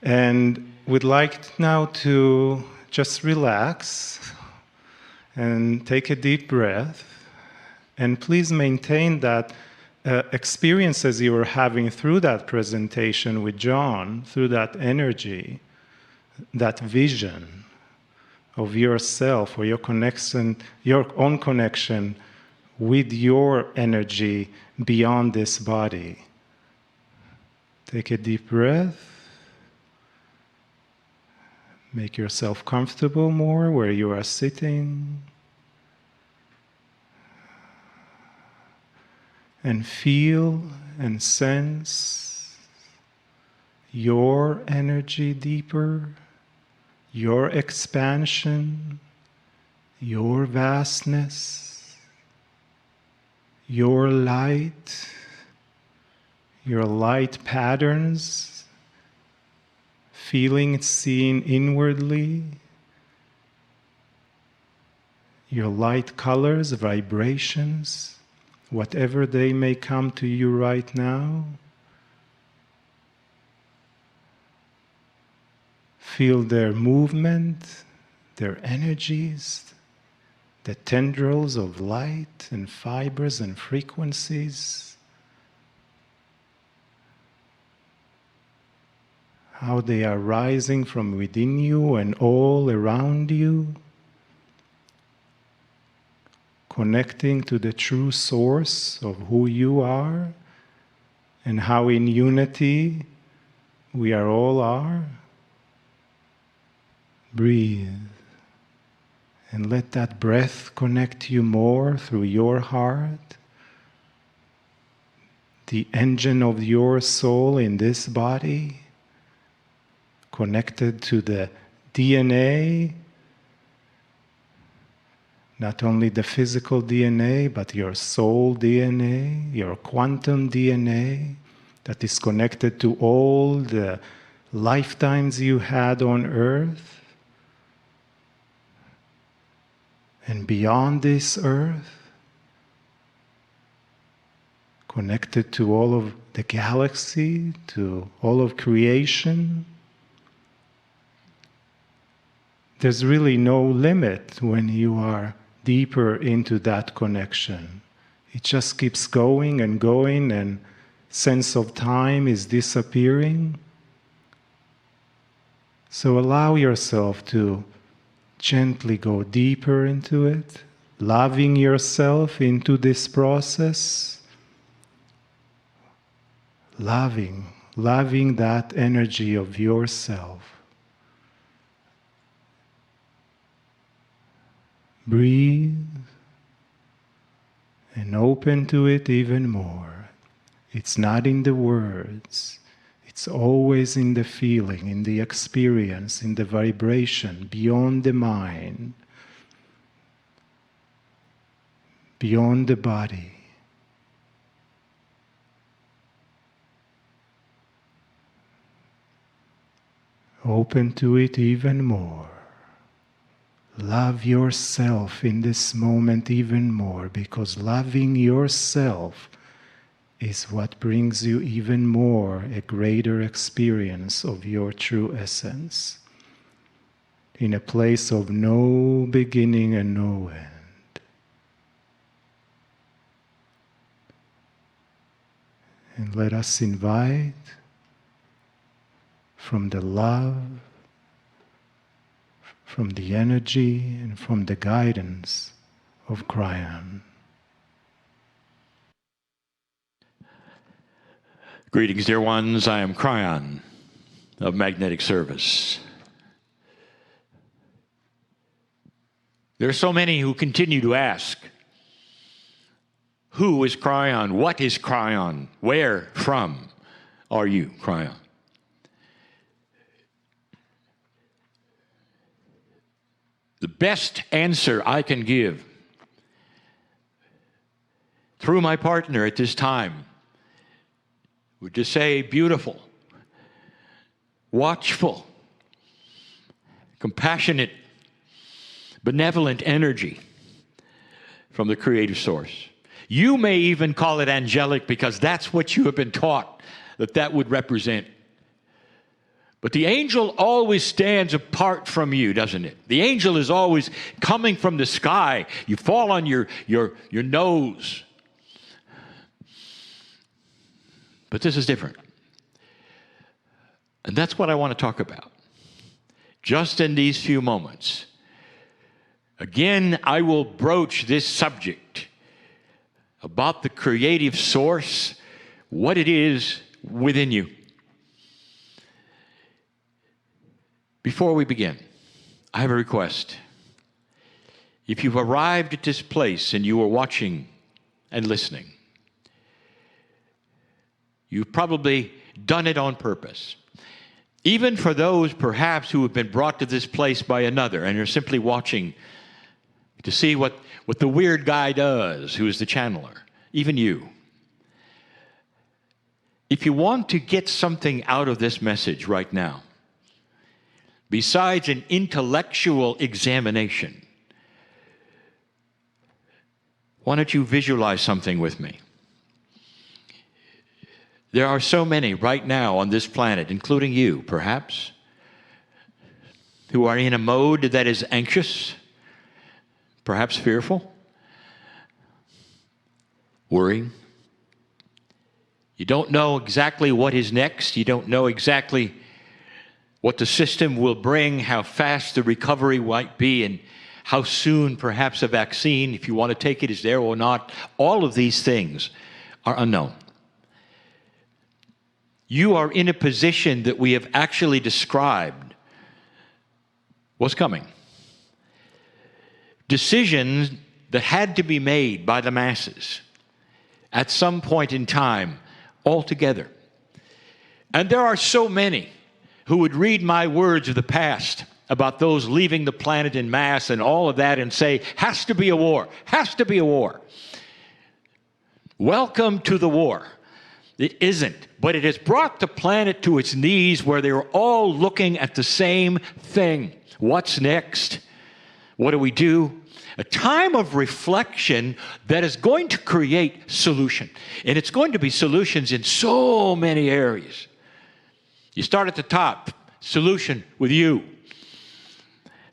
And we'd like now to just relax and take a deep breath. And please maintain that experiences you were having through that presentation with John, through that energy, that vision of yourself or your connection, your own connection with your energy beyond this body. Take a deep breath. Make yourself comfortable more where you are sitting. And feel and sense your energy deeper, your expansion, your vastness, your light patterns, feeling, seeing inwardly, your light colors, vibrations, whatever they may come to you right now. Feel their movement, their energies, the tendrils of light and fibers and frequencies. How they are rising from within you and all around you. Connecting to the true source of who you are and how in unity we are all are. Breathe and let that breath connect you more through your heart, the engine of your soul in this body, connected to the DNA, not only the physical DNA, but your soul DNA, your quantum DNA, that is connected to all the lifetimes you had on earth, and beyond this earth, connected to all of the galaxy, to all of creation. There's really no limit when you are deeper into that connection. It just keeps going, and sense of time is disappearing. So allow yourself to gently go deeper into it, loving yourself into this process, loving that energy of yourself. Breathe and open to it even more. It's not in the words, it's always in the feeling, in the experience, in the vibration, beyond the mind, beyond the body. Open to it even more. Love yourself in this moment even more, because loving yourself is what brings you even more a greater experience of your true essence, in a place of no beginning and no end. And let us invite from the love, from the energy, and from the guidance of Kryon. Greetings, dear ones. I am Kryon of Magnetic Service. There are so many who continue to ask, who is Kryon? What is Kryon? Where from are you, Kryon? The best answer I can give through my partner at this time would just say beautiful, watchful, compassionate, benevolent energy from the creative source. You may even call it angelic, because that's what you have been taught that would represent. But the angel always stands apart from you, doesn't it? The angel is always coming from the sky. You fall on your nose. But this is different. And that's what I want to talk about. Just in these few moments. Again, I will broach this subject about the creative source, what it is within you. Before we begin, I have a request. If you've arrived at this place and you are watching and listening, you've probably done it on purpose. Even for those perhaps who have been brought to this place by another and are simply watching to see what the weird guy does, who is the channeler, even you. If you want to get something out of this message right now, besides an intellectual examination, why don't you visualize something with me? There are so many right now on this planet, including you, perhaps, who are in a mode that is anxious, perhaps fearful, worrying. You don't know exactly what is next. You don't know exactly what the system will bring, how fast the recovery might be, and how soon perhaps a vaccine, if you want to take it, is there or not. All of these things are unknown. You are in a position that we have actually described what's coming. Decisions that had to be made by the masses at some point in time altogether. And there are so many who would read my words of the past about those leaving the planet en masse and all of that and say, has to be a war, has to be a war. Welcome to the war. It isn't, but it has brought the planet to its knees where they're all looking at the same thing. What's next? What do we do? A time of reflection that is going to create solution. And it's going to be solutions in so many areas. You start at the top, solution with you.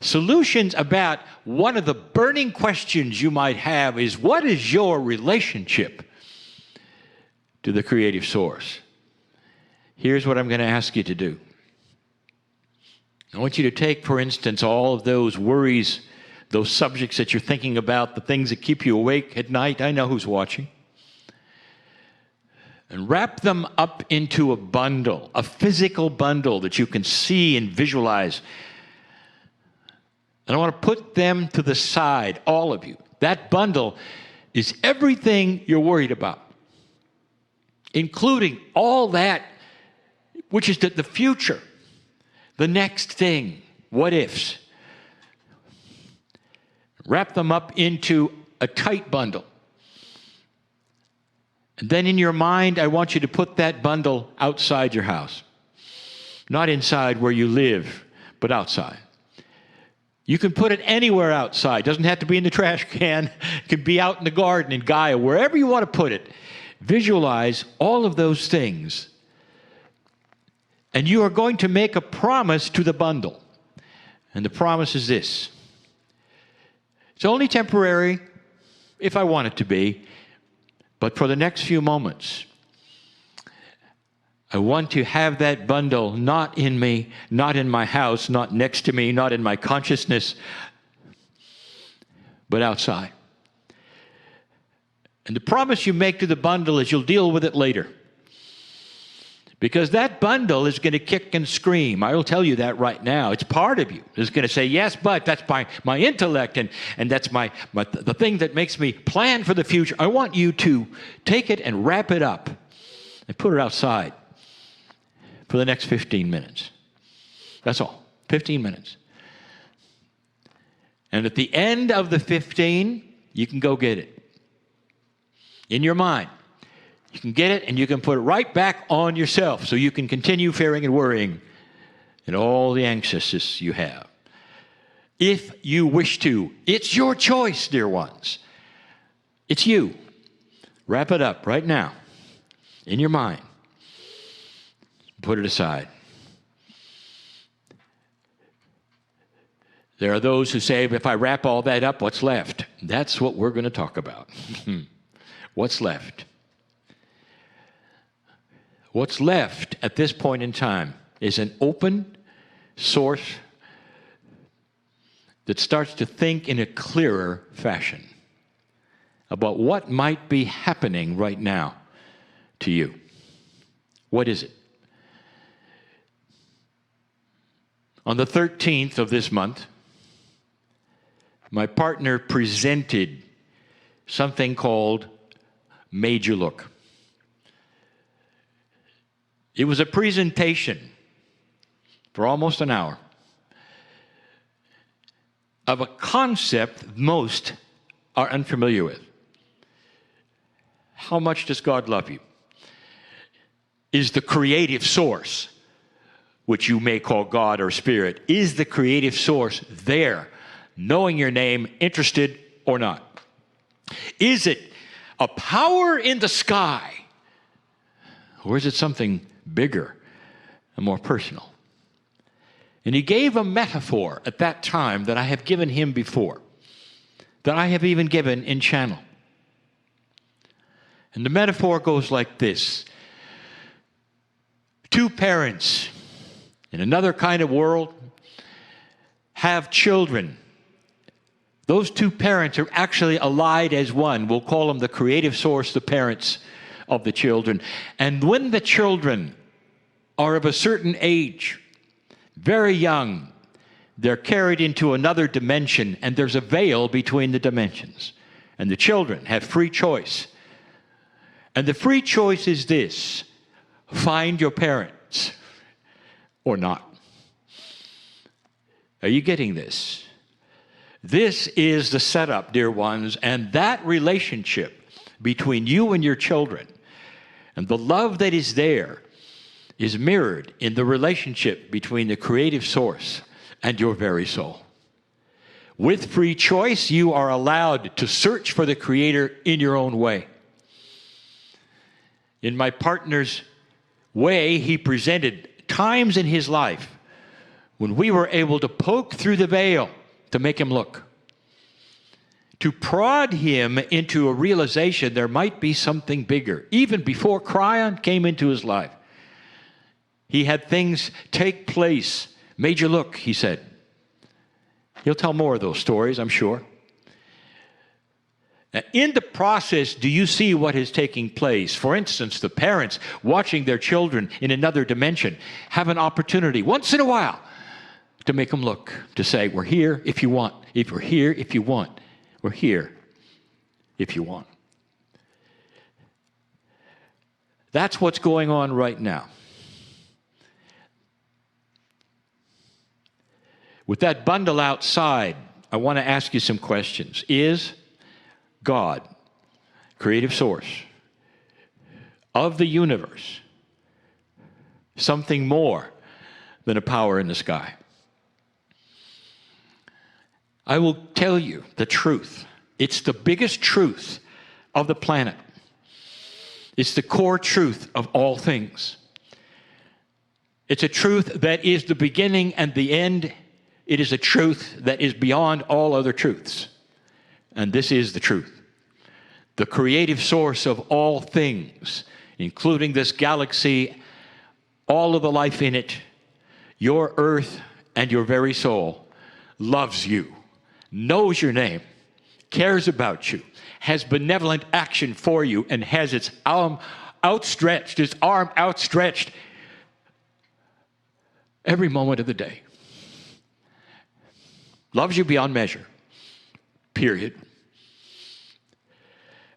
Solutions about one of the burning questions you might have is, what is your relationship to the creative source? Here's what I'm going to ask you to do. I want you to take, for instance, all of those worries, those subjects that you're thinking about, the things that keep you awake at night. I know who's watching. And wrap them up into a bundle, a physical bundle that you can see and visualize. And I want to put them to the side, all of you. That bundle is everything you're worried about, including all that which is the future, the next thing, what ifs. Wrap them up into a tight bundle. And then in your mind, I want you to put that bundle outside your house. Not inside where you live, but outside. You can put it anywhere outside. It doesn't have to be in the trash can. It can be out in the garden, in Gaia, wherever you want to put it. Visualize all of those things. And you are going to make a promise to the bundle. And the promise is this. It's only temporary, if I want it to be, but for the next few moments, I want to have that bundle not in me, not in my house, not next to me, not in my consciousness, but outside. And the promise you make to the bundle is you'll deal with it later. Because that bundle is going to kick and scream. I will tell you that right now. It's part of you. It's going to say, yes, but that's my intellect, and that's the thing that makes me plan for the future. I want you to take it and wrap it up and put it outside for the next 15 minutes. That's all. 15 minutes. And at the end of the 15, you can go get it. In your mind. You can get it and you can put it right back on yourself so you can continue fearing and worrying and all the anxiousness you have. If you wish to. It's your choice, dear ones. It's you. Wrap it up right now in your mind. Put it aside. There are those who say, if I wrap all that up, what's left? That's what we're going to talk about. What's left? What's left at this point in time is an open source that starts to think in a clearer fashion about what might be happening right now to you. What is it? On the 13th of this month, my partner presented something called Made You Look. It was a presentation for almost an hour of a concept most are unfamiliar with. How much does God love you? Is the creative source, which you may call God or Spirit, is the creative source there, knowing your name, interested or not? Is it a power in the sky? Or is it something bigger and more personal? And he gave a metaphor at that time that I have given him before, that I have even given in channel. And the metaphor goes like this. Two parents in another kind of world have children. Those two parents are actually allied as one. We'll call them the creative source, the parents of the children. And when the children are of a certain age, very young, they're carried into another dimension, and there's a veil between the dimensions. And the children have free choice. And the free choice is this: find your parents or not. Are you getting this? This is the setup, dear ones, and that relationship between you and your children and the love that is there is mirrored in the relationship between the creative source and your very soul. With free choice, you are allowed to search for the Creator in your own way. In my partner's way, he presented times in his life when we were able to poke through the veil to make him look, to prod him into a realization there might be something bigger. Even before Kryon came into his life, he had things take place. Made you look, he said. He'll tell more of those stories, I'm sure. Now, in the process, do you see what is taking place? For instance, the parents watching their children in another dimension have an opportunity once in a while to make them look, to say, we're here if you want. If we're here if you want. We're here if you want. That's what's going on right now. With that bundle outside, I want to ask you some questions. Is God, creative source of the universe, something more than a power in the sky? I will tell you the truth. It's the biggest truth of the planet. It's the core truth of all things. It's a truth that is the beginning and the end. It is a truth that is beyond all other truths. And this is the truth. The creative source of all things, including this galaxy, all of the life in it, your earth and your very soul, loves you, knows your name, cares about you, has benevolent action for you, and has its arm outstretched every moment of the day. Loves you beyond measure. Period.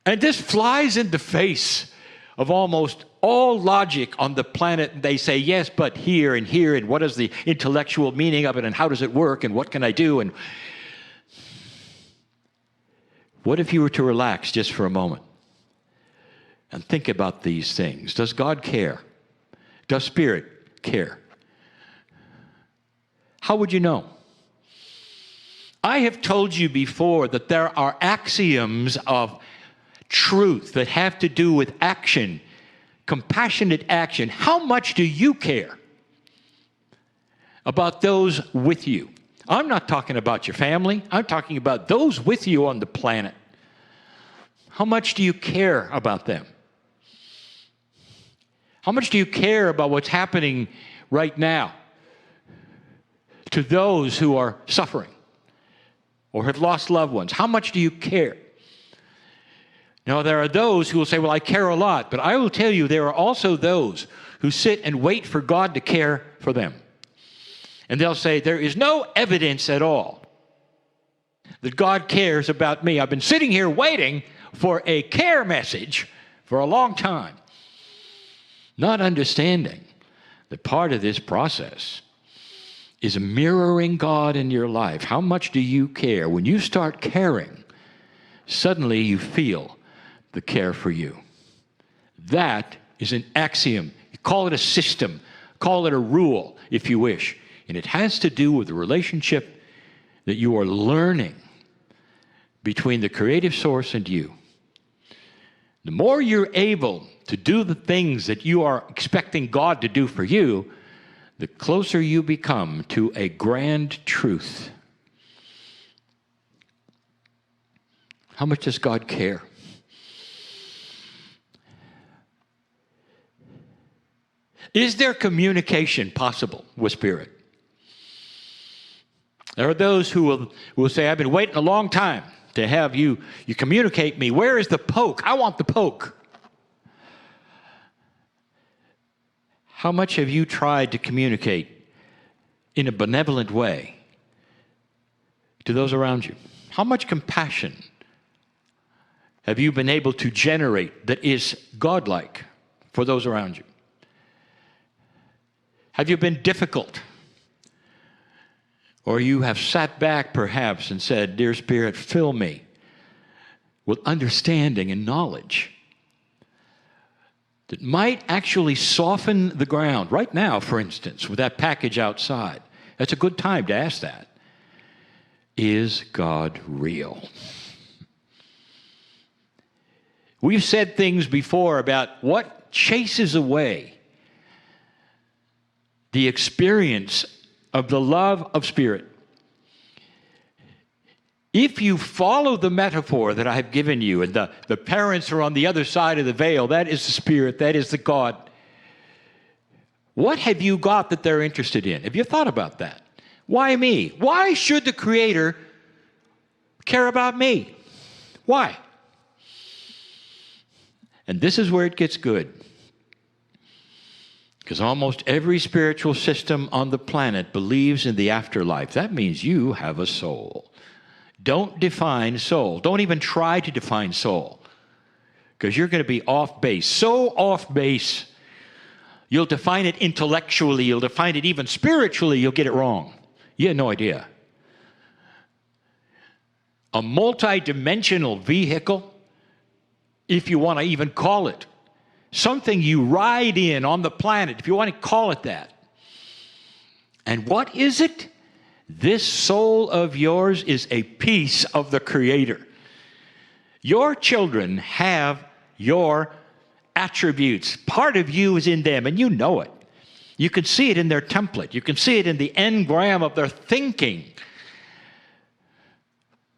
And this flies in the face of almost all logic on the planet. They say, yes, but here, and what is the intellectual meaning of it, and how does it work, and what can I do? And what if you were to relax just for a moment and think about these things? Does God care? Does Spirit care? How would you know? I have told you before that there are axioms of truth that have to do with action, compassionate action. How much do you care about those with you? I'm not talking about your family. I'm talking about those with you on the planet. How much do you care about them? How much do you care about what's happening right now to those who are suffering or have lost loved ones? How much do you care? Now, there are those who will say, well, I care a lot. But I will tell you, there are also those who sit and wait for God to care for them. And they'll say, there is no evidence at all that God cares about me. I've been sitting here waiting for a care message for a long time, not understanding that part of this process is mirroring God in your life. How much do you care? When you start caring, suddenly you feel the care for you. That is an axiom. You call it a system, call it a rule, if you wish. And it has to do with the relationship that you are learning between the creative source and you. The more you're able to do the things that you are expecting God to do for you, the closer you become to a grand truth. How much does God care? Is there communication possible with Spirit? There are those who will say, I've been waiting a long time to have you communicate me. Where is the poke? I want the poke. How much have you tried to communicate in a benevolent way to those around you? How much compassion have you been able to generate that is godlike for those around you? Have you been difficult? Or you have sat back perhaps and said, Dear Spirit, fill me with understanding and knowledge that might actually soften the ground. Right now, for instance, with that package outside, that's a good time to ask that. Is God real? We've said things before about what chases away the experience of the love of Spirit. If you follow the metaphor that I have given you, and the parents are on the other side of the veil, that is the Spirit, that is the God. What have you got that they're interested in? Have you thought about that? Why me? Why should the Creator care about me? Why? And this is where it gets good. Because almost every spiritual system on the planet believes in the afterlife. That means you have a soul. Don't define soul. Don't even try to define soul. Because you're going to be off base. So off base, you'll define it intellectually. You'll define it even spiritually. You'll get it wrong. You had no idea. A multi-dimensional vehicle, if you want to even call it, something you ride in on the planet, if you want to call it that. And what is it? This soul of yours is a piece of the Creator. Your children have your attributes. Part of you is in them, and you know it. You can see it in their template. You can see it in the engram of their thinking.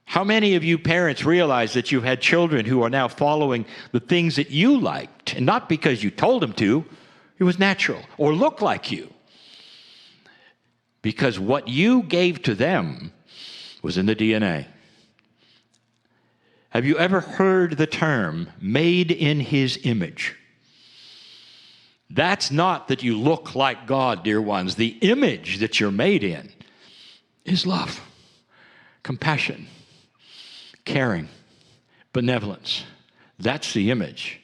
How many of you parents realize that you've had children who are now following the things that you liked, and not because you told them to, it was natural, or look like you? Because what you gave to them was in the DNA. Have you ever heard the term, made in His image? That's not that you look like God, dear ones. The image that you're made in is love, compassion, caring, benevolence. That's the image.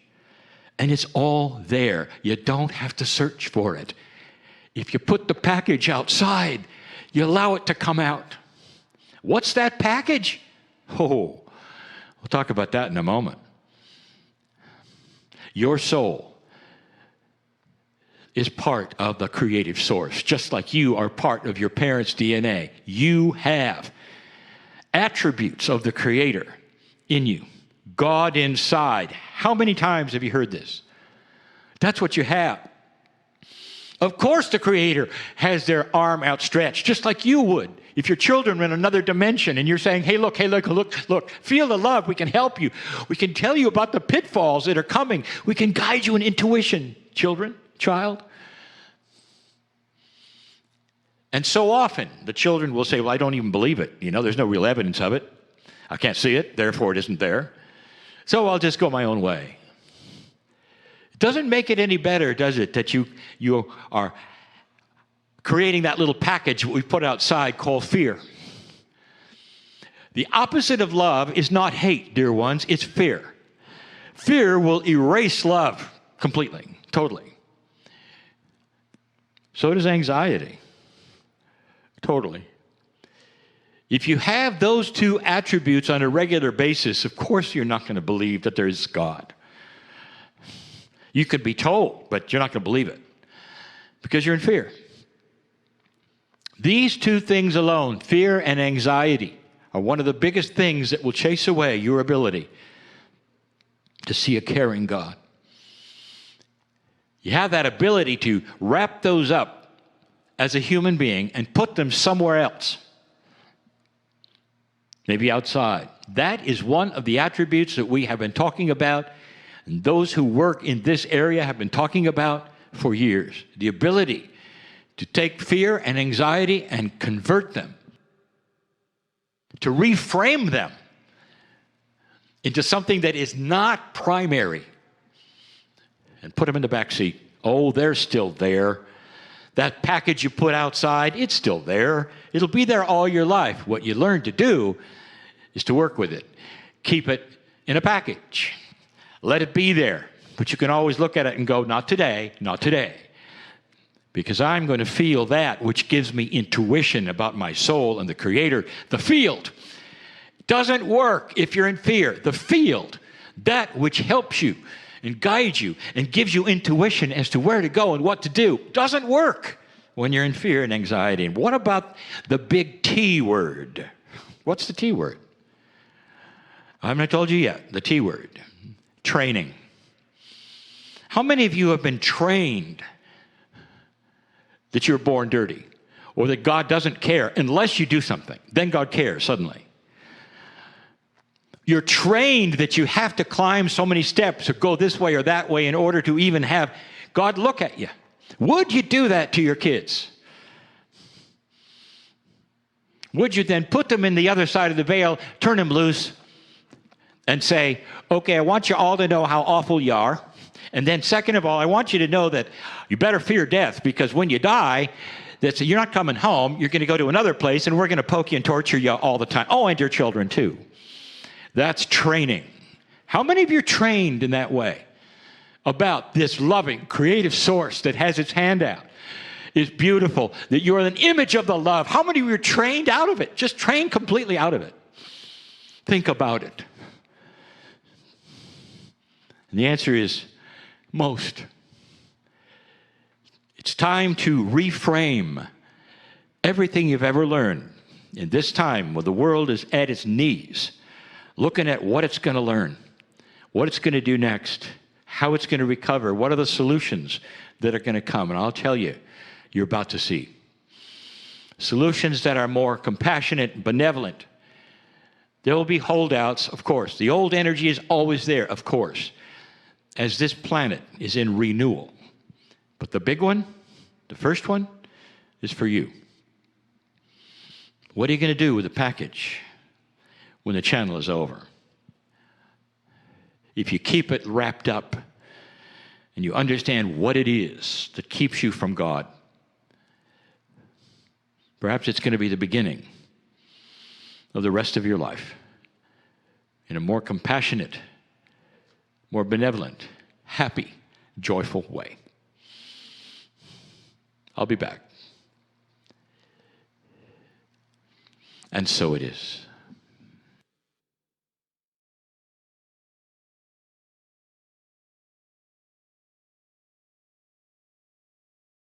And it's all there. You don't have to search for it. If you put the package outside, you allow it to come out. What's that package? Oh, we'll talk about that in a moment. Your soul is part of the creative source, just like you are part of your parents' DNA. You have attributes of the Creator in you. God inside. How many times have you heard this? That's what you have. Of course the Creator has their arm outstretched, just like you would. If your children are in another dimension and you're saying, hey, look, look, feel the love, we can help you. We can tell you about the pitfalls that are coming. We can guide you in intuition, child. And so often the children will say, well, I don't even believe it. You know, there's no real evidence of it. I can't see it, therefore it isn't there. So I'll just go my own way. It doesn't make it any better, does it, that you are creating that little package we put outside called fear. The opposite of love is not hate, dear ones, it's fear. Fear will erase love completely, totally. So does anxiety. Totally. If you have those two attributes on a regular basis, of course you're not going to believe that there is God. You could be told, but you're not going to believe it because you're in fear. These two things alone, fear and anxiety, are one of the biggest things that will chase away your ability to see a caring God. You have that ability to wrap those up as a human being and put them somewhere else. Maybe outside. That is one of the attributes that we have been talking about, and those who work in this area have been talking about for years. The ability to take fear and anxiety and convert them, to reframe them into something that is not primary, and put them in the back seat. Oh, they're still there. That package you put outside, it's still there. It'll be there all your life. What you learn to do is to work with it. Keep it in a package. Let it be there. But you can always look at it and go, not today, not today. Because I'm going to feel that which gives me intuition about my soul and the Creator. The field doesn't work if you're in fear. The field, that which helps you and guides you and gives you intuition as to where to go and what to do, doesn't work when you're in fear and anxiety. And what about the big T word? What's the T word? I haven't told you yet. The T word. Training. How many of you have been trained that you're born dirty or that God doesn't care unless you do something? Then God cares suddenly. You're trained that you have to climb so many steps or go this way or that way in order to even have God look at you. Would you do that to your kids? Would you then put them in the other side of the veil, turn them loose, and say, okay, I want you all to know how awful you are. And then second of all, I want you to know that you better fear death, because when you die, you're not coming home. You're going to go to another place, and we're going to poke you and torture you all the time. Oh, and your children too. That's training. How many of you are trained in that way about this loving, creative source that has its hand out, is beautiful, that you're an image of the love? How many of you are trained out of it? Just trained completely out of it. Think about it. And the answer is most. It's time to reframe everything you've ever learned in this time when the world is at its knees, looking at what it's going to learn, what it's going to do next, how it's going to recover, what are the solutions that are going to come. And I'll tell you, you're about to see solutions that are more compassionate and benevolent. There will be holdouts, of course. The old energy is always there, of course, as this planet is in renewal. But the big one, the first one, is for you. What are you going to do with the package when the channel is over? If you keep it wrapped up and you understand what it is that keeps you from God, perhaps it's going to be the beginning of the rest of your life in a more compassionate, more benevolent, happy, joyful way. I'll be back. And so it is.